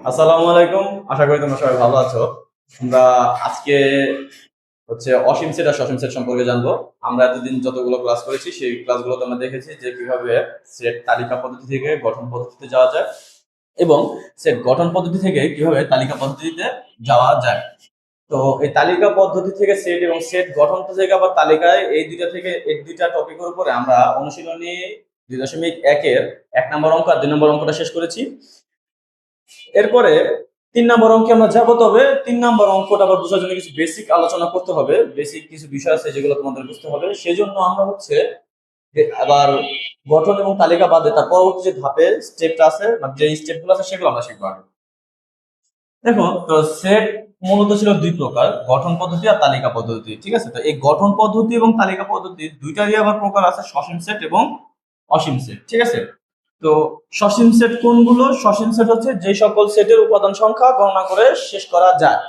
আসসালামু আলাইকুম। আশা করি তোমরা সবাই ভালো আছো। আমরা আজকে অসীম সেট আর সসীম সেট সম্পর্কে জানবো। আমরা এতদিন যতগুলো ক্লাস করেছি সেই ক্লাসগুলোতে আমরা দেখেছি যে কিভাবে সেট তালিকা পদ্ধতি থেকে গঠন পদ্ধতিতে যাওয়া যায় এবং সেট গঠন পদ্ধতি থেকে কিভাবে তালিকা পদ্ধতিতে যাওয়া যায়। তো এই তালিকা পদ্ধতি থেকে সেট এবং সেট গঠন থেকে আবার তালিকায় এই দুইটা টপিকের উপরে আমরা অনুশীলনী 2.1 এর 1 নম্বর অঙ্ক আর 2 নম্বর অঙ্কটা শেষ করেছি। এরপরে 3 নম্বর অঙ্কে আমরা যাবো, তবে 3 নম্বর অঙ্কটা আবার বোঝার জন্য কিছু বেসিক আলোচনা করতে হবে, বেসিক কিছু বিষয় আছে যেগুলো তোমাদের বুঝতে হবে। সেজন্য আমরা আবার গঠন এবং তালিকা বাদে তার পরবর্তী যে ধাপে স্টেপটা আছে, মানে যে স্টেপগুলো আছে সেগুলো আমরা শিখবো আগে। দেখো, তো সেট মূলত ছিল দুই প্রকার, গঠন পদ্ধতি আর তালিকা পদ্ধতি। ঠিক আছে, তো এই গঠন পদ্ধতি এবং তালিকা পদ্ধতি দুইটারই আবার প্রকার আছে, সসীম সেট এবং অসীম সেট। ঠিক আছে, তো সসীম সেট কোনগুলো? সসীম সেট হচ্ছে যে সকল সেটের উপাদান সংখ্যা গণনা করে শেষ করা যায়।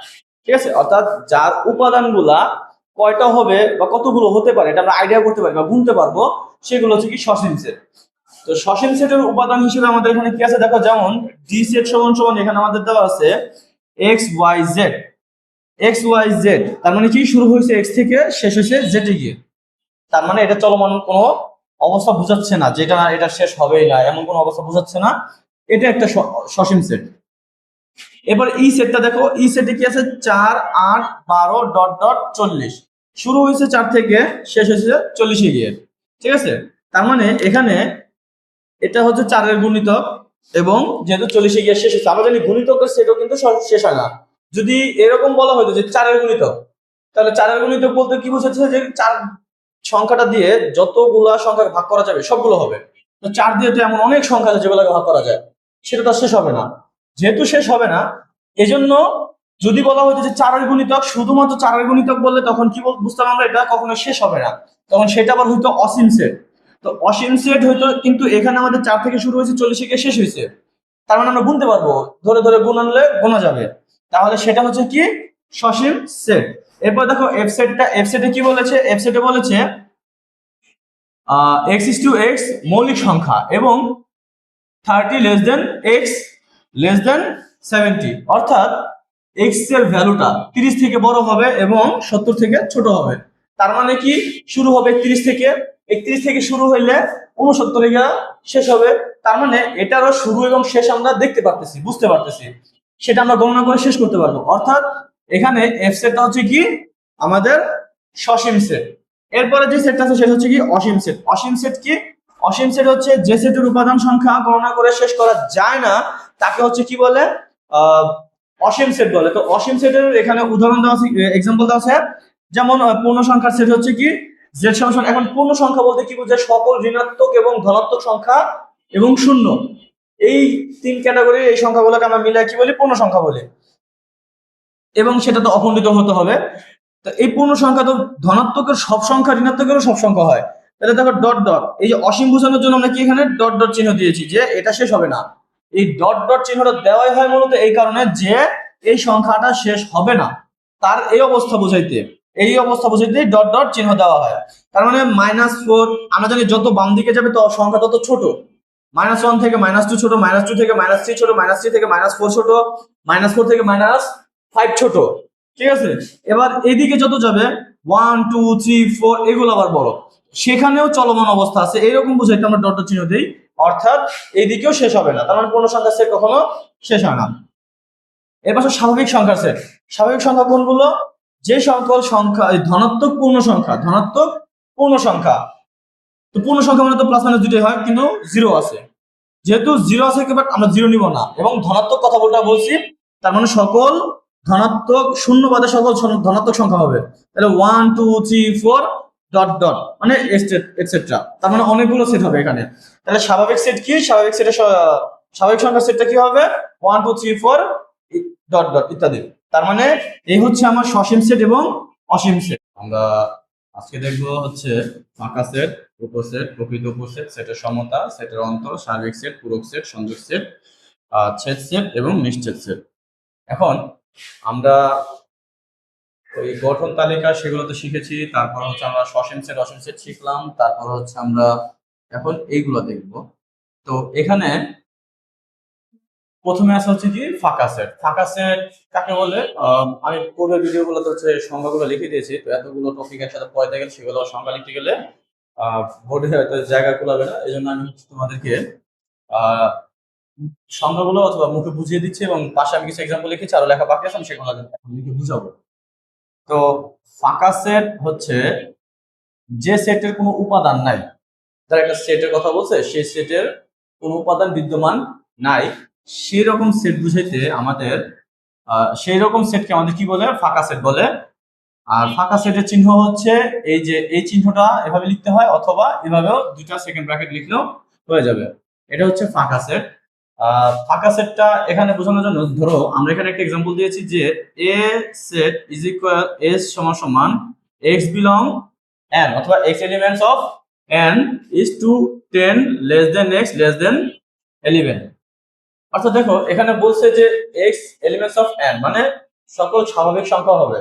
ঠিক আছে, অর্থাৎ যার উপাদানগুলা কয়টা হবে বা কতগুলো হতে পারে এটা আমরা আইডিয়া করতে পারি বা গুনতে পারবো, সেগুলো হচ্ছে কি সসীম সেট। তো সসীম সেটের উপাদান হিসেবে আমাদের এখানে কি আছে দেখো, যেমন ডি সেট সমান সমান এখানে আমাদের দেওয়া আছে X Y Z. X Y Z তার মানে কি, শুরু হয়েছে এক্স থেকে শেষ হয়েছে জেড এ গিয়ে। তার মানে এটা চলমান কোনো অবস্থা বোঝাচ্ছে না, যেটা না এটা শেষ হবেই না এমন কোনো অবস্থা বোঝাচ্ছে না। এটা একটা সসীম সেট। এবার ই সেটটা দেখো, ই সেটে কি আছে, 4 8 12 ... শুরু হয়েছে 4 থেকে শেষ হয়েছে 40 গিয়ে। ঠিক আছে, তার মানে এখানে এটা হচ্ছে 4-এর গুণিতক এবং যেহেতু 40 গিয়ে শেষ হচ্ছে, আমরা জানি গুণিতকের সেটও কিন্তু শেষ হয় না। যদি এরকম বলা হতো যে 4-এর গুণিতক, তাহলে 4-এর গুণিতক বলতে কি বোঝাচ্ছে, যে 4 সংখ্যাটা দিয়ে যতগুলা সংখ্যা ভাগ করা যাবে সবগুলো হবে। তো 4 দিয়ে তো এমন অনেক সংখ্যা আছে যেগুলোকে ভাগ করা যায়, সেটা তো শেষ হবে না। যেহেতু শেষ হবে না, এজন্য যদি বলা হতো যে 4-এর গুণিতক, শুধুমাত্র 4-এর গুণিতক বললে তখন কি বুঝতাম আমরা, এটা কখনো শেষ হবে না, তখন সেটা আবার হইতো অসীম সেট। তো অসীম সেট হইতো, কিন্তু এখানে আমাদের 4 থেকে শুরু হয়েছে 40 গিয়ে শেষ হয়েছে, তার মানে আমরা গুনতে পারবো, ধরে ধরে গুণ আনলে গোনা যাবে, তাহলে সেটা হচ্ছে কি সসীম সেট। এরপর দেখো এফ সেটে কি বলেছে, এফ সেটে বলেছে এক্স ইস টু এক্স মৌলিক সংখ্যা এবং 30 less than x less than 70, অর্থাৎ এক্স এর ভ্যালুটা 30 থেকে বড় হবে এবং 70 থেকে ছোট হবে। তার মানে কি, শুরু হবে 31 থেকে, 31 থেকে শুরু হইলে 69 গিয়ে শেষ হবে। তার মানে এটারও শুরু এবং শেষ আমরা দেখতে পারতেছি, বুঝতে পারতেছি, সেটা আমরা গণনা করে শেষ করতে পারবো। অর্থাৎ এখানে এফ সেটটা হচ্ছে কি আমাদের সসীম সেট। এরপরে যে সেটটা আছে সেটা হচ্ছে কি অসীম সেট। অসীম সেট কি? অসীম সেট হচ্ছে যে সেটের উপাদান সংখ্যা গণনা করে শেষ করা যায় না, তাকে হচ্ছে কি বলে, অসীম সেট বলে। তো অসীম সেটের এখানে উদাহরণ দেওয়া আছে, এক্সাম্পল দেওয়া আছে, যেমন পূর্ণ সংখ্যার সেট হচ্ছে কি জেড সমান। এখন পূর্ণ সংখ্যা বলতে কি বোঝায়, সকল ঋণাত্মক এবং ধনাত্মক সংখ্যা এবং শূন্য, এই 3 ক্যাটাগরি এই সংখ্যাগুলোকে আমরা মিলাই কি বলি, পূর্ণ সংখ্যা বলি, এবং সেটা তো অখণ্ডিত হতে হবে। তো এই পূর্ণ সংখ্যা তো ধনাত্মকের সব সংখ্যা, ঋণাত্মকেরও সব সংখ্যা হয়। তাহলে দেখো ডট ডট, এই যে অসীম বোঝানোর জন্য আমরা কি এখানে ডট ডট চিহ্ন দিয়েছি, যে এটা শেষ হবে না। এই ডট ডট চিহ্নটা দেওয়াই হয় মূলত এই কারণে যে এই সংখ্যাটা শেষ হবে না, তার এই অবস্থা বোঝাইতে, এই অবস্থা বোঝাইতে ডট ডট চিহ্ন দেওয়া হয়। তার মানে -4, আমরা জানি যত বাম দিকে যাবে তো সংখ্যা তত ছোট। -1 থেকে -2 ছোট, -2 থেকে -3 ছোট, -3 থেকে -4 ছোট, -4 থেকে -5 ছোট। ঠিক আছে, এবার এইদিকে যত যাবে 1 2 3 4 এগুলো আবার বড়, সেখানেও চলমান অবস্থা আছে, এইরকম বুঝাইতে আমরা ডট ডট চিহ্ন দিই। অর্থাৎ এইদিকেও শেষ হবে না, তার মানে পূর্ণ সংখ্যার সেট কখনো শেষ হয় না। এবার স্বাভাবিক সংখ্যার সেট। স্বাভাবিক সংখ্যা কোনগুলো? যে সকল সংখ্যা ধনাত্মক পূর্ণ সংখ্যা, ধনাত্মক পূর্ণ সংখ্যা। তো পূর্ণ সংখ্যা মানে তো প্লাস মাইনাস দুটোই হয়, কিন্তু জিরো আছে, যেহেতু জিরো আছে বাট আমরা জিরো নিব না, এবং ধনাত্মক কথা বলছি, তার মানে সকল ধনাত্মক, শূন্য বাদে সকল ধনাত্মক সংখ্যা হবে। তাহলে 1 2 3 4 ডট ডট মানে এটসেট্রা, তার মানে অনেকগুলো সেট হবে এখানে। তাহলে স্বাভাবিক সেট কি? স্বাভাবিক সেটের স্বাভাবিক সংখ্যার সেটটা কি হবে? 1 2 3 4 ডট ডট ইত্যাদি। তার মানে এই হচ্ছে আমার সসীম সেট এবং অসীম সেট। আমরা আজকে দেখবো ফাঁকা সেট, উপসেট, প্রকৃত উপসেট, সেটের সমতা, সেটের অন্তর, সার্বিক সেট, পূরক সেট, সংযোগ সেট, ছেদ সেট এবং নিশ্ছেদ সেট। এখন আমরা ওই গঠন তালিকা সেগুলো তো শিখেছি, তারপর আমরা সসীম সেট অসীম সেট শিখলাম, তারপর আমরা এখন এইগুলো দেখব। তো এখানে প্রথমে আছে হচ্ছে কি ফাঁকা সেট। ফাঁকা সেট কাকে বলে? আমি পূর্বের ভিডিওগুলোতে হচ্ছে সংজ্ঞাগুলো লিখে দিয়েছি, তো এতগুলো টপিক একসাথে পড়াতে গেলে সেগুলো সংজ্ঞা লিখতে গেলে বোর্ডে হয়তো জায়গা কুলাবে না। এই জন্য আমি হচ্ছে তোমাদেরকে আহ সংজ্ঞাগুলো অথবা মুখে বুঝিয়ে দিচ্ছি, এবং পাশে আমি কিছু এক্সাম্পল লিখেছি, আরো লেখা বাকি আছে, আমি সেগুলো এখন লিখে বুঝাবো। তো ফাঁকা সেট হচ্ছে যে সেটের কোনো উপাদান নাই, যারা একটা সেটের কথা বলছে, সেই সেটের কোনো উপাদান বিদ্যমান নাই, সেই রকম সেট বুঝাইতে আমাদের সেই রকম সেটকে আমাদের কি বলে? ফাঁকা সেট বলে। আর ফাঁকা সেটের চিহ্ন হচ্ছে এই যে এই চিহ্নটা এভাবে লিখতে হয়, অথবা এভাবেও দুইটা সেকেন্ড ব্র্যাকেট লিখলেও হয়ে যাবে। এটা হচ্ছে ফাঁকা সেট। ফাঁকা সেটটা এখানে বোঝানোর জন্য ধরো আমরা এখানে একটা এক্সাম্পল দিয়েছি যে A set is equal S সমান সমান এক্স বিলং n, অথবা x elements of n is to 10 less than x less than 11। অর্থাৎ দেখো এখানে বলছে যে x এলিমেন্টস অফ n মানে সকল স্বাভাবিক সংখ্যা হবে।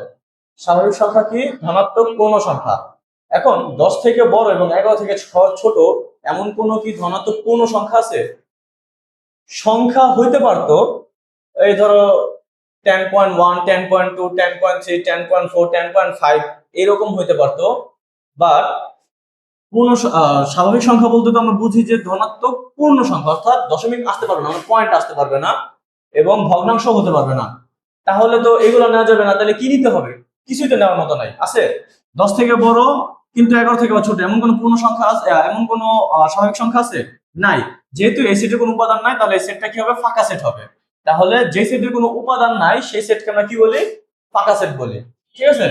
স্বাভাবিক সংখ্যা কি? ধনাত্মক পূর্ণ সংখ্যা। এখন 10 থেকে বড় এবং 11 থেকে ছোট এমন কোন কি ধনাত্মক পূর্ণ সংখ্যা আছে? সংখ্যা হইতে পারতো, এই ধরো 10.1, 10.2, 10.3, 10.4, 10.5 এরকম হইতে পারতো। বাট পূর্ণ স্বাভাবিক সংখ্যা বলতে তো আমরা বুঝি যে ধনাত্মক পূর্ণ সংখ্যা, অর্থাৎ দশমিক আসতে পারবে না, মানে পয়েন্ট আসতে পারবে না এবং ভগ্নাংশ হতে পারবে না। তাহলে তো এগুলো নেওয়া যাবে না, তাহলে কি নিতে হবে? কিছুই তো নেওয়ার মতো নাই। আছে 10 থেকে বড় কিন্তু 11 থেকে ছোট এমন কোন পূর্ণ সংখ্যা আছে? এমন কোন স্বাভাবিক সংখ্যা আছে? নাই। যেহেতু এই সেটের কোনো উপাদান নাই, তাহলে এই সেটটা কি হবে? ফাঁকা সেট হবে। তাহলে যে সেটের কোনো উপাদান নাই সেই সেটকে আমরা কি বলি? ফাঁকা সেট বলি। ঠিক আছে,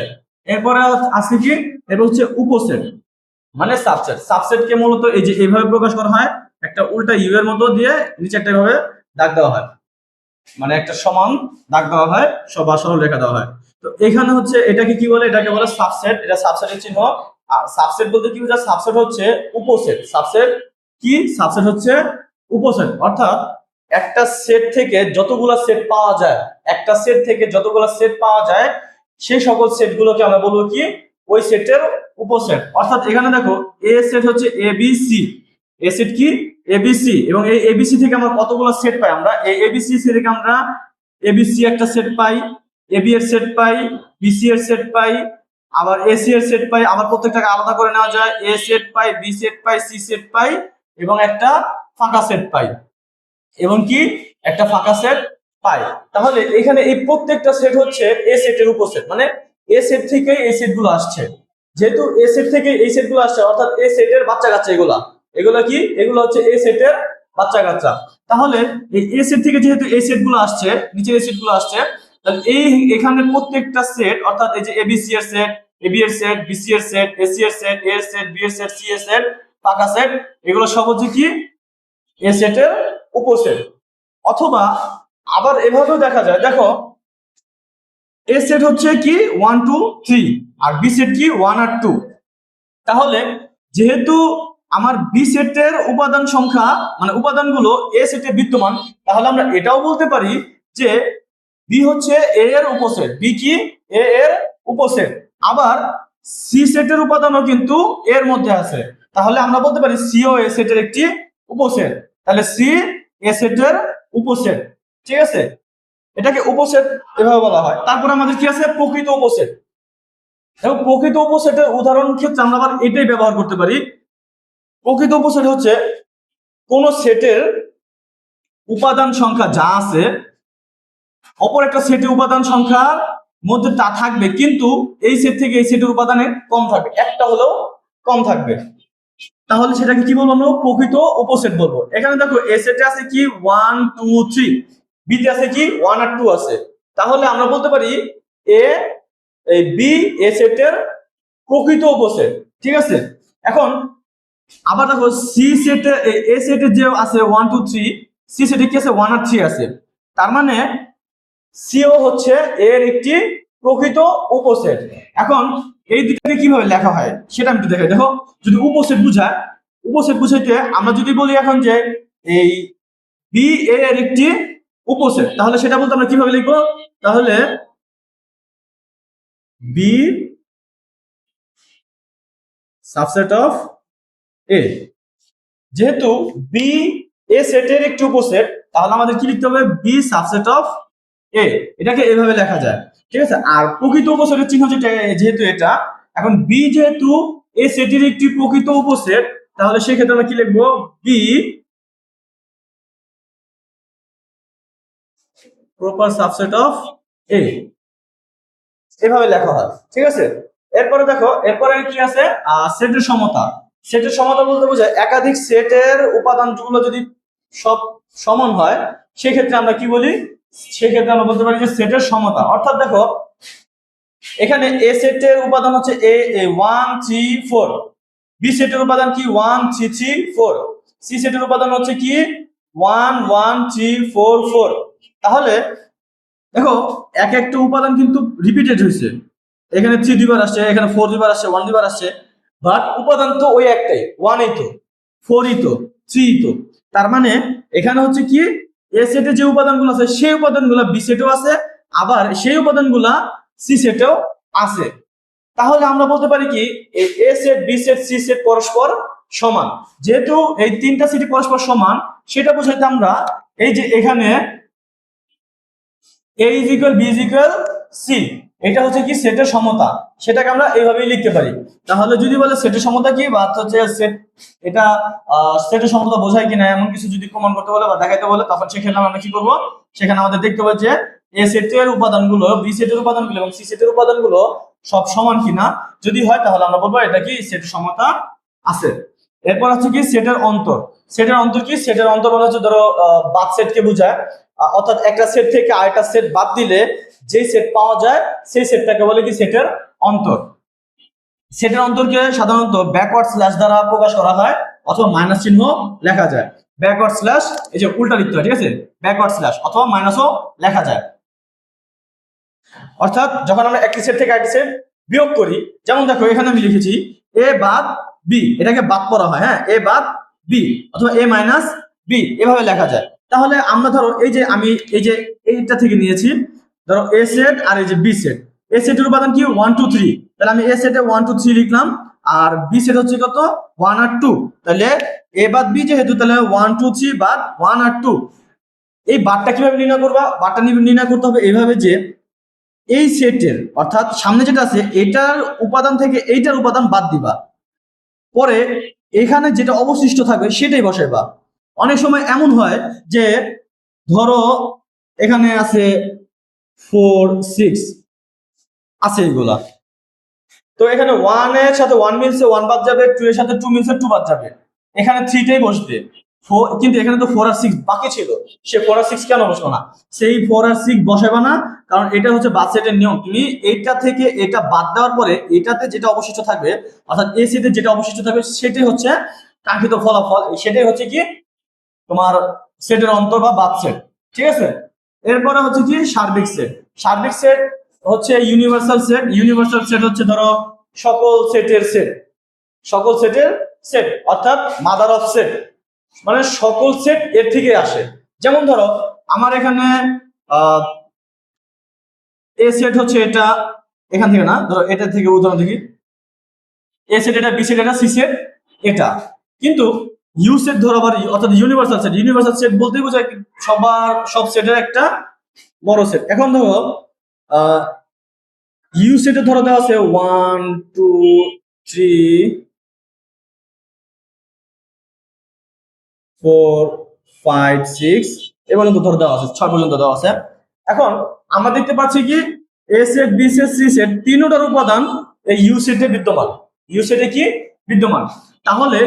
এরপরে আছে কি? এবার হচ্ছে উপসেট মানে সাবসেট। সাবসেটকে মূলত এই যে এইভাবে প্রকাশ করা হয়, একটা উল্টা ইউ এর মতো দিয়ে নিচে একটা এভাবে দাগ দেওয়া হয়, মানে একটা সমান দাগ দেওয়া হয়, সব সরল রেখা দেওয়া হয়। তো এখানে হচ্ছে এটাকে কি বলে? এটাকে বলে সাবসেট। এটা সাবসেটের চিহ্ন। আর সাবসেট বলতে কি বোঝায়? সাবসেট হচ্ছে উপসেট। সাবসেট কি? সাবসেট হচ্ছে উপসেট। অর্থাৎ একটা সেট থেকে যতগুলা সেট পাওয়া যায়, একটা সেট থেকে যতগুলা সেট পাওয়া যায় সেই সকল সেটগুলোকে আমরা বলবো কি? ওই সেটের উপসেট। অর্থাৎ এখানে দেখো এ সেট হচ্ছে A B C. A set কি? এবিসি। এবং এই এবিসি থেকে আমরা কতগুলো সেট পাই? আমরা এই এবিসি থেকে আমরা এবিসি একটা সেট পাই, এবি এর সেট পাই, বিসি এর সেট পাই, আবার এসি এর সেট পাই, আবার প্রত্যেকটাকে আলাদা করে নেওয়া যায়। এ set pi, B set pi, she said পাই এবং একটা ফাঁকা সেট পাই, এবং কি একটা ফাঁকা সেট পাই। তাহলে এখানে এই প্রত্যেকটা সেট হচ্ছে এ সেটের উপসেট, মানে এ সেট থেকে এই সেট গুলো আসছে। যেহেতু এ সেট থেকে এই সেট গুলো আসছে, অর্থাৎ এ সেটের বাচ্চা কাচ্চা এগুলা। এগুলা কি? এগুলো হচ্ছে এ সেটের বাচ্চা কাচ্চা। তাহলে এই এ সেট থেকে যেহেতু এই সেট গুলো আসছে, নিচের এই সেট গুলো আসছে, তাহলে এই এখানে প্রত্যেকটা সেট, অর্থাৎ এই যে এবিসি এর সেট, এবি এর সেট, বিসি এর সেট, এসি এর সেট, এ এর সেট, বি এর সেট, সি এর সেট, ফাঁকা সেট, এগুলো সব হচ্ছে কি? এ সেটের উপসেট। অথবা আবার এভাবেও দেখা যায়, দেখো এ সেট হচ্ছে কি 1 2 3, আর বি সেট কি 1 আর 2। তাহলে যেহেতু আমার বি সেটের উপাদান সংখ্যা মানে উপাদানগুলো এ সেটে বিদ্যমান, তাহলে আমরা এটাও বলতে পারি যে বি হচ্ছে এ এর উপসেট। বি কি? এ এর উপসেট। আবার সি সেটের উপাদানও কিন্তু এর মধ্যে আছে, তাহলে আমরা বলতে পারি সি ও এ সেটের একটি উপসেট। তাহলে সি এ সেটের উপসেট। ঠিক আছে, এটাকে উপসেট এভাবে বলা হয়। তারপরে আমাদের কি আছে? প্রকৃত উপসেট। এবং প্রকৃত উপসেটের উদাহরণ ক্ষেত্রে আমরা আবার এটাই ব্যবহার করতে পারি। প্রকৃত উপসেট হচ্ছে কোন সেটের উপাদান সংখ্যা যা আছে অপর একটা সেটের উপাদান সংখ্যার মধ্যে তা থাকবে, কিন্তু এই সেট থেকে এই সেটের উপাদানে কম থাকবে, একটা হলেও কম থাকবে। তাহলে সেটাকে কি বলবো? আমরা প্রকৃত উপসেট বলবো। এখানে দেখো এ সেটে আছে কি 1 2 3, বি তে আছে কি 1 আর 2 আছে। তাহলে আমরা বলতে পারি এ এই বি এ সেটের প্রকৃত উপসেট। ঠিক আছে, এখন আবার দেখো সি সেটে এ সেটে যে আছে 1 2 3, সি সেটে কি আছে 1 আর 3 আছে। তার মানে সিও হচ্ছে এর একটি প্রকৃত উপসেট। এখন এই দুটাকে কিভাবে লেখা হয় সেটা আমি একটু দেখাই। দেখো যদি উপসেট বুঝায়, উপসেট বুঝাইতে আমরা যদি বলি এখন যে এই বি এ এর একটি উপসেট, তাহলে সেটা বলতে আমরা কিভাবে লিখবো? তাহলে বি সাবসেট অফ এ। যেহেতু বি এ সেটের একটি উপসেট, তাহলে আমাদের কি লিখতে হবে, বি সাবসেট অফ এ, এটাকে এভাবে লেখা যায়। ঠিক আছে, আর প্রকৃত উপসেটের চিহ্ন যেটা, যেহেতু এটা, এখন বি যেহেতু এ সেটের একটি প্রকৃত উপসেট, তাহলে সেক্ষেত্রে আমরা কি লিখবো, বি প্রপার সাবসেট অফ এ, এভাবে লেখা হয়। ঠিক আছে, এরপরে দেখো, এরপরে কি আছে, সেটের সমতা। সেটের সমতা বলতে বোঝায় একাধিক সেটের উপাদানগুলো যদি সব সমান হয়, সেক্ষেত্রে আমরা কি বলি, সেক্ষেত্রে আমরা বলতে পারি যে সেটের সমতা। অর্থাৎ দেখো, এখানে এ সেটের উপাদান হচ্ছে এ 1 3 4, বি সেটের উপাদান কি 1 3 3 4, সি সেটের উপাদান হচ্ছে কি 1 1 3 4 4। তাহলে দেখো, এক একটা উপাদান কিন্তু রিপিটেড হয়েছে, এখানে 3 দুইবার আসছে, এখানে 4 দুইবার আসছে, 1 দুইবার আসছে, বাট উপাদান তো ওই একটাই, 1 এই তো, 4 ই তো, 3 ই তো। তার মানে এখানে হচ্ছে কি, এ সেটে যে উপাদানগুলো আছে সেই উপাদানগুলো বি সেটেও আছে, আবার সেই উপাদানগুলো সি সেটেও আছে। তাহলে আমরা বলতে পারি কি, এই A set B set C set পরস্পর সমান। যেহেতু এই তিনটা সেট পরস্পর সমান, সেটা বোঝাইতে আমরা এই যে এখানে A is equal B is equal C, এটা হচ্ছে কি সেটের সমতা, সেটাকে আমরা এইভাবেই লিখতে পারি। তাহলে যদি বলে সেটের সমতা কি, বা হচ্ছে সেট, এটা সেটের সমতা বোঝায় কিনা এমন কিছু যদি প্রমাণ করতে বলে বা দেখাইতে বলে, তখন সেখানে আমরা কি করব, সেখানে আমাদের দেখতে হবে যে এ সেটের উপাদানগুলো বি সেটের উপাদানগুলো এবং সি সেটের উপাদানগুলো সব সমান কিনা। যদি হয় তাহলে আমরা বলবো এটা কি সেটের সমতা আছে। এরপর হচ্ছে কি সেটের অন্তর। সেটের অন্তর কি, সেটের অন্তর মানে হচ্ছে ধরো বাদ সেটকে বোঝায়, অর্থাৎ একটা সেট থেকে আরেকটা সেট বাদ দিলে যে সেট পাওয়া যায় সেই সেটটাকে বলে কি সেটের অন্তর। সেটের অন্তরকে সাধারণত ব্যাকওয়ার্ড স্ল্যাশ দ্বারা প্রকাশ করা হয়, অথবা মাইনাস চিহ্ন লেখা যায়। ব্যাকওয়ার্ড স্ল্যাশ, এই যে উল্টা লিখতে হয়, ঠিক আছে, ব্যাকওয়ার্ড স্ল্যাশ অথবা মাইনাসও লেখা যায়। অর্থাৎ যখন আমরা একটি সেট থেকে আরেকটি সেট বিয়োগ করি, যেমন দেখো এখানে আমি লিখেছি এ বাদ বি, এটাকে বাদ করা হয়, হ্যাঁ, এ বাদ বি অথবা এ মাইনাস বি, এভাবে লেখা যায়। তাহলে আমরা ধরো এই যে আমি এই যে এইটা থেকে নিয়েছি, ধরো এ সেট আর এই যে বি সেট, এ সেটের উপাদান কি 1 2 3, তাহলে আমি এ সেটে 1 2 3 লিখলাম, আর বি সেট হচ্ছে কত 1 আর 2, তাহলে এ বাদ বি যেহেতু, তাহলে 1 2 3 বাদ 1 আর 2। এই বাদটা কিভাবে নির্ণয় করবা, বাদটা নির্ণয় করতে হবে এইভাবে যে এই সেটের, অর্থাৎ সামনে যেটা আছে এটার উপাদান থেকে এইটার উপাদান বাদ দিবা, পরে এখানে যেটা অবশিষ্ট থাকবে সেটাই বসাইবা। অনেক সময় এমন হয় যে ধরো এখানে আছে 4 6 আছে এগুলা, তো এখানে 1 এর সাথে 1 মিলছে 1 বাদ যাবে, 2 এর সাথে 2 মিলছে 2 বাদ যাবে, এখানে 3 টাই বসবে। কিন্তু এখানে তো 4 আর 6 বাকি ছিল, সে 4 আর 6 কেন বসলো না, সেই 4 আর 6 বসাবে না, কারণ এটা হচ্ছে বাদ সেটের নিয়ম। তুমি এইটা থেকে এটা বাদ দেওয়ার পরে এটাতে যেটা অবশিষ্ট থাকবে, অর্থাৎ এই সেটে যেটা অবশিষ্ট থাকবে সেটাই হচ্ছে কাঙ্ক্ষিত ফলাফল, সেটাই হচ্ছে কি তোমার সেটের অন্তর বা বাদ সেট। ঠিক আছে, এরপরে হচ্ছে কি সার্বিক সেট। সার্বিক সেট হচ্ছে ইউনিভার্সাল সেট। ইউনিভার্সাল সেট হচ্ছে ধরো সকল সেটের সেট, সকল সেটের সেট, অর্থাৎ মাদার অফ সেট, মানে সকল সেট এর থেকে আসে। যেমন ধরো আমার এখানে এ সেট হচ্ছে এটা, এখান থেকে না, ধরো এটা থেকে উদাহরণ দেখি, এ সেট এটা, বি সেট এটা, সি সেট এটা, কিন্তু ইউ সেট ধরো আবার, অর্থাৎ ইউনিভার্সাল সেট। ইউনিভার্সাল সেট বলতেই বোঝায় সবার সব সেটের একটা বড় সেট। এখন ধরো ইউ সেটে ধরো দেওয়া আছে 1 2 3 4 5 6 এ পর্যন্ত ধরো দেওয়া আছে, 6 পর্যন্ত দেওয়া আছে। এখন আমরা দেখতে পাচ্ছি কি A set B set C set তিনটার উপাদান এই ইউ সেটে বিদ্যমান। ইউ সেটে কি বিদ্যমান, তাহলে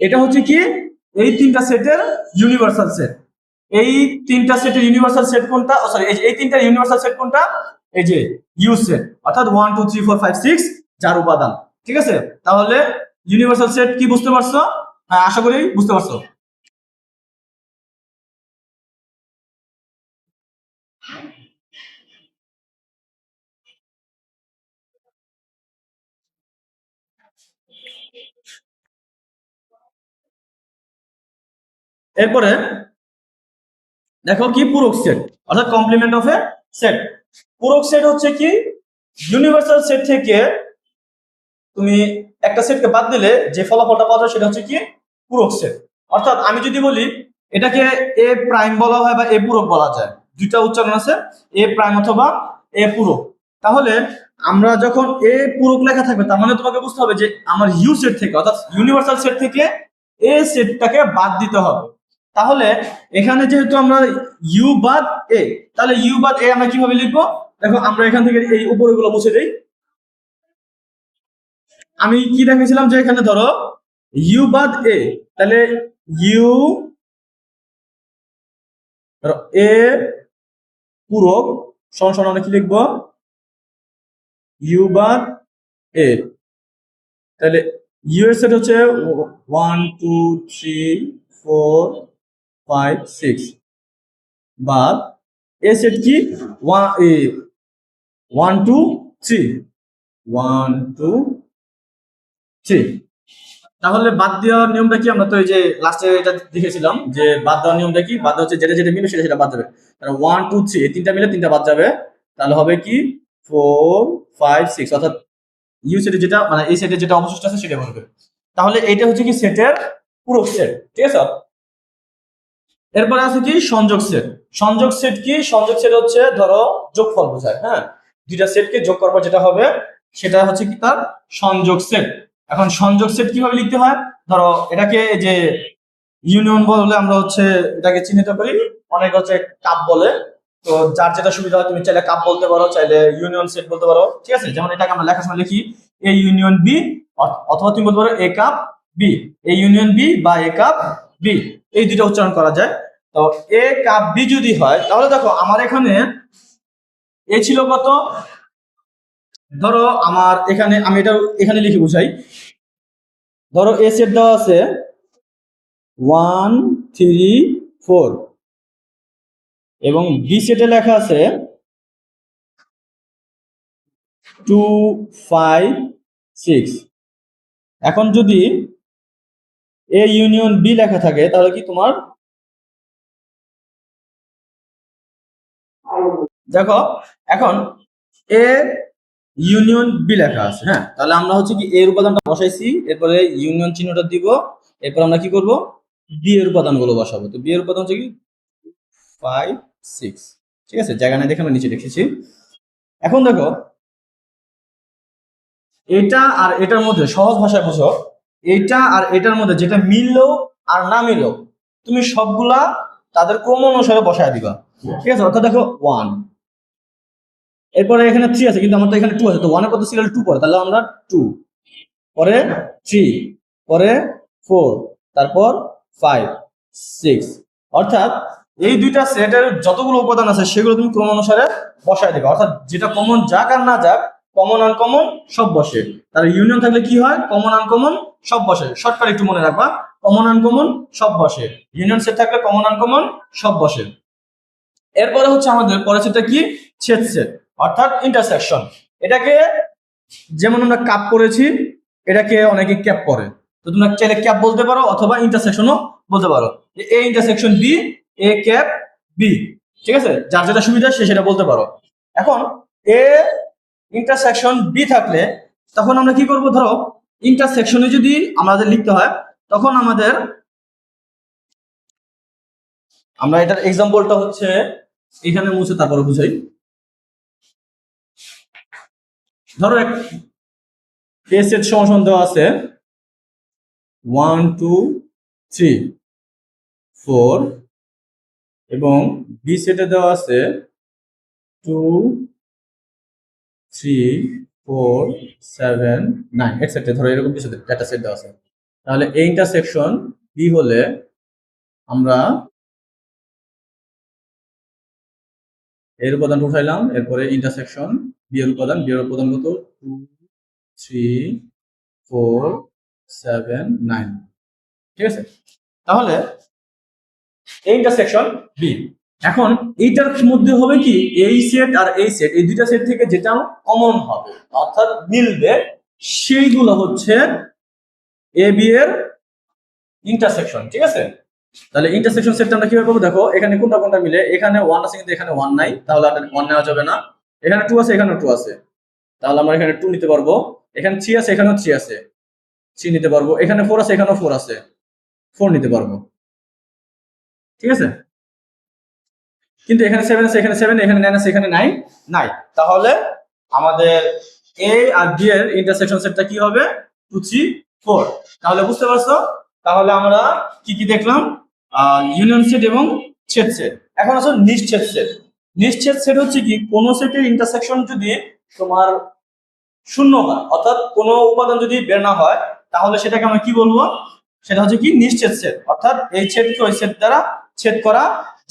এটা হচ্ছে কি এই তিনটা সেটের ইউনিভার্সাল সেট। এই তিনটা সেটের ইউনিভার্সাল সেট কোনটা, সরি এই তিনটা ইউনিভার্সাল সেট কোনটা, এই যে ইউ সেট, অর্থাৎ 1 2 3 4 5 6 যার উপাদান। ঠিক আছে, তাহলে ইউনিভার্সাল সেট কি বুঝতে পারছো? হ্যাঁ, আশা করি বুঝতে পারছো। এরপরে দেখো কি পূরক সেট, অর্থাৎ কমপ্লিমেন্ট অফ এ সেট। পূরক সেট হচ্ছে কি ইউনিভার্সাল সেট থেকে তুমি একটা সেটকে বাদ দিলে যে ফলাফলটা পাওয়া যায় সেটা হচ্ছে কি পূরক সেট। অর্থাৎ আমি যদি বলি এটাকে এ প্রাইম বলা হয় বা এ পূরক বলা যায়, দুইটা উচ্চারণ আছে, এ প্রাইম অথবা এ পূরক। তাহলে আমরা যখন এ পূরক লেখা থাকবে তার মানে তোমাকে বুঝতে হবে যে আমার ইউ সেট থেকে অর্থাৎ ইউনিভার্সাল সেট থেকে এ সেটটাকে বাদ দিতে হবে। তাহলে এখানে যেহেতু আমরা ইউ বাদ এ, তাহলে ইউ বাদ এ আমরা কিভাবে লিখবো? দেখো আমরা এখান থেকে এই উপরেগুলো মুছে দিই। আমি কি দেখেছিলাম যে এখানে ধরো ইউ বাদ এ, তাহলে ইউ এ পূরক সমান সমান আমরা কি লিখবো? ইউ বাদ এ। তাহলে ইউ এর সেট হচ্ছে 1 2 3 4 5 6 বাদ এ সেট কি 1 2 3 1 2 3। তাহলে বাদ দেওয়ার নিয়মটা কি? আমরা তো এই যে লাস্টে এটা দেখেছিলাম যে বাদ দেওয়ার নিয়মটা কি, বাদ হচ্ছে যেটা যেটা মিলে সেটা সেটা বাদ যাবে। তাহলে 1 2 3 এই তিনটা মিলে তিনটা বাদ যাবে, তাহলে হবে কি 4 5 6, অর্থাৎ ইউ সেটে যেটা মানে এই সেটে যেটা অবশিষ্ট আছে সেটা বলবে। তাহলে এটা হচ্ছে কি সেটের পুরো সেট, ঠিক আছে। এরপরে আছে কি সংযোগ সেট। সংযোগ সেট কি? সংযোগ সেট হচ্ছে ধরো যোগফল বোঝায়, হ্যাঁ, দুইটা সেটকে যোগ করার পর যেটা হবে সেটা হচ্ছে কি তার সংযোগ সেট। এখন সংযোগ সেট কিভাবে লিখতে হয়? ধরো এটাকে যে ইউনিয়ন বলে আমরা হচ্ছে এটাকে চিহ্নিত করি, অনেক হচ্ছে কাপ বলে। তো যার যেটা সুবিধা হয় তুমি চাইলে কাপ বলতে পারো, চাইলে ইউনিয়ন সেট বলতে পারো, ঠিক আছে। যেমন এটাকে আমরা লেখার সময় লিখি এ ইউনিয়ন বি, অথবা তুমি বলতে পারো A cup B, A union B বা এ কাপ বি, এই দুইটা উচ্চারণ করা যায়। তো এ কাপ বি যদি হয় তাহলে দেখো আমার এখানে এ ছিল কত, ধরো আমার এখানে আমি এটা এখানে লিখে বুঝাই। ধরো এ সেট দেওয়া আছে 1 3 4 এবং বি সেটে লেখা আছে 2 5 6। এখন যদি এ ইউনিয়ন বি লেখা থাকে তাহলে কি তোমার দেখো এখন এ ইউনিয়ন বি লেখা আছে, হ্যাঁ, তাহলে আমরা হচ্ছে কি এর উপাদানটা বসাইছি, এরপরে ইউনিয়ন চিহ্নটা দিব, এরপর আমরা কি করব বি এর উপাদানগুলো বসাবো। তো বি এর উপাদান হচ্ছে কি 5 6, ঠিক আছে, জায়গা নাই দেখে আমরা নিচে লিখেছি। এখন দেখো এটা আর এটার মধ্যে সহজ ভাষায় বুঝো, এটা আর এটার মধ্যে যেটা মিললো আর না মিললো তুমি সবগুলা তাদের ক্রম অনুসারে বসায় দিবা, ঠিক আছে। অর্থাৎ দেখো 1, এরপরে এখানে 3 আছে কিন্তু আমার তো এখানে 2 আছে, তো 1 এর পর সিরিয়াল 2 পড়ে, তাহলে আমরা 2, পরে 3, পরে 4, তারপর 5 6। অর্থাৎ এই দুইটা সেটের যতগুলো উপাদান আছে সেগুলো তুমি ক্রম অনুসারে বসায় দিবে, অর্থাৎ যেটা কমন যাক আর না যাক কমন আনকমন সব বসে। তাহলে ইউনিয়ন থাকলে কি হয়? কমন আনকমন সব বসে, শর্টকাট একটু মনে রাখবা, কমন আনকমন সব বসে। ইউনিয়ন সেট থাকলে কমন আনকমন সব বসে। এরপরে হচ্ছে আমাদের পরের সেটটা কি? ছেদ সেট অর্থাৎ ইন্টারসেকশন। এটাকে যেমন আমরা কাপ করেছি, এটাকে অনেকে ক্যাপ করে, তো তোমরা চাইলে ক্যাপ বলতে পারো অথবা ইন্টারসেকশনও বলতে পারো, যে A intersection B, A cap B, ঠিক আছে, যার যেটা সুবিধা সে সেটা বলতে পারো। এখন এ ইন্টারসেকশন বি থাকলে তখন আমরা কি করব? ধরো ইন্টারসেকশনে যদি আমাদের লিখতে হয় তখন আমরা এটার এক্সাম্পলটা হচ্ছে এখানে মুছে তারপরে বুঝাই। ধরো এ সেট সমান দেওয়া আছে 1 2 3 4 এবং বি সেটে দেওয়া আছে 2 3 4 7 9 এটসেট্রা, ধরো এরকম কিছু ডেটা সেট দেওয়া আছে। তাহলে এই ইন্টারসেকশন বি হলে আমরা এর উপাদান উঠাইলাম, এরপরে ইন্টারসেকশন বি এর উপাদান, বি এর উপাদান কত 2 3 4 7 9, ঠিক আছে। তাহলে এই ইন্টারসেকশন বি। এখন এইটার মধ্যে হবে কি এই সেট আর এই সেট, এই দুইটা সেট থেকে যেটা কমন হবে অর্থাৎ মিলবে সেইগুলো হচ্ছে এ বি এর ইন্টারসেকশন, ঠিক আছে। তাহলে ইন্টারসেকশন সেটটা আমরা কিভাবে পাবো? দেখো এখানে কোনটা কোনটা মিলে, এখানে 1 আছে কিন্তু এখানে 1 নাই, তাহলে 1 নেওয়া যাবে না। এখানে 2 আছে, এখানে 2 আছে, তাহলে আমরা এখানে 2 নিতে পারবো। এখানে 3 আছে, এখানেও 3 আছে, 3 নিতে পারবো। এখানে 4 আছে, এখানেও 4 আছে, 4 নিতে পারবো। ঠিক আছে, কিন্তু এখানে 7 আছে, এখানে 7, এখানে 9 আছে, এখানে 9 নাই। তাহলে আমাদের এ আর বি এর ইন্টারসেকশন সেটটা কি হবে? 2 3 4। তাহলে বুঝতে পারছো? তাহলে আমরা কি কি দেখলাম? ইউনিয়ন সেট এবং ছেদ সেট। এখন আসো নিশ্ছেদ সেট। নিশ্ছেদ সেট হচ্ছে কি, কোন সেটের ইন্টারসেকশন যদি তোমার শূন্য হয়, অর্থাৎ কোনো উপাদান যদি বের না হয়, তাহলে সেটাকে আমরা কি বলবো? সেটা হচ্ছে কি নিশ্ছেদ সেট। অর্থাৎ এই ছেদকে ওই সেট দ্বারা ছেদ করা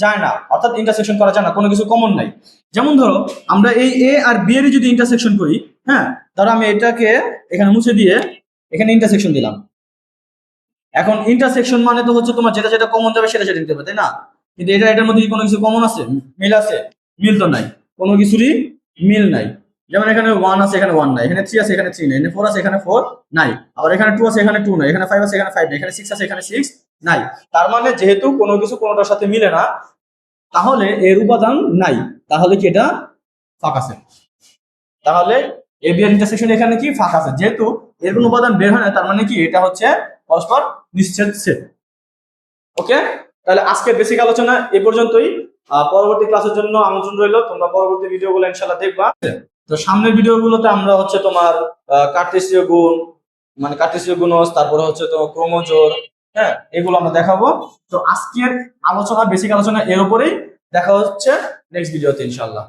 যায় না, অর্থাৎ ইন্টারসেকশন করা যায় না, কোনো কিছু কমন নাই। যেমন ধরো আমরা এই এ আর বি এর যদি ইন্টারসেকশন করি, হ্যাঁ, ধরো আমি এটাকে এখানে মুছে দিয়ে এখানে ইন্টারসেকশন দিলাম। এখন ইন্টারসেকশন মানে তো হচ্ছে তোমার যেটা যেটা কমন যাবে সেটা সেটা দিতে হবে, তাই না? কিন্তু এটার মধ্যে কি কোনো কিছু কমন আছে? মিল আছে? মিল তো নাই, কোনো কিছুরই মিল নাই। যেমন এখানে 1 আছে, এখানে 1 নাই, এখানে 3 আছে, এখানে 3 নাই, এখানে 4 আছে, এখানে 4 নাই, আবার এখানে 2 আছে, এখানে 2 নাই, এখানে 5 আছে, এখানে 5 নাই, এখানে 6 আছে, এখানে 6 নাই। তার মানে যেহেতু কোনো কিছু কোনোটার সাথে মিলে না, তাহলে এর উপাদান নাই, তাহলে কি এটা ফাঁকা সেট। তাহলে এ বি এর ইন্টারসেকশন এখানে কি ফাঁকা আছে, যেহেতু এর কোনো উপাদান বের হয় না, তার মানে কি এটা হচ্ছে পরস্পর নিশ্ছেদ সেট। ওকে, তাহলে আজকের বেসিক আলোচনা এ পর্যন্তই। পরবর্তী ক্লাসের জন্য আমন্ত্রণ রইল, তোমরা পরবর্তী ভিডিওগুলো ইনশাআল্লাহ দেখবা। তো সামনের ভিডিওগুলোতে আমরা হচ্ছে তোমার কার্টেসীয় গুণ, মানে কার্টেসীয় গুণজ, তারপরে হচ্ছে তো ক্রমজোড়, হ্যাঁ, এগুলো আমরা দেখাবো। তো আজকের আলোচনা, বেসিক আলোচনা এর উপরেই। দেখা হচ্ছে নেক্সট ভিডিওতে ইনশাআল্লাহ।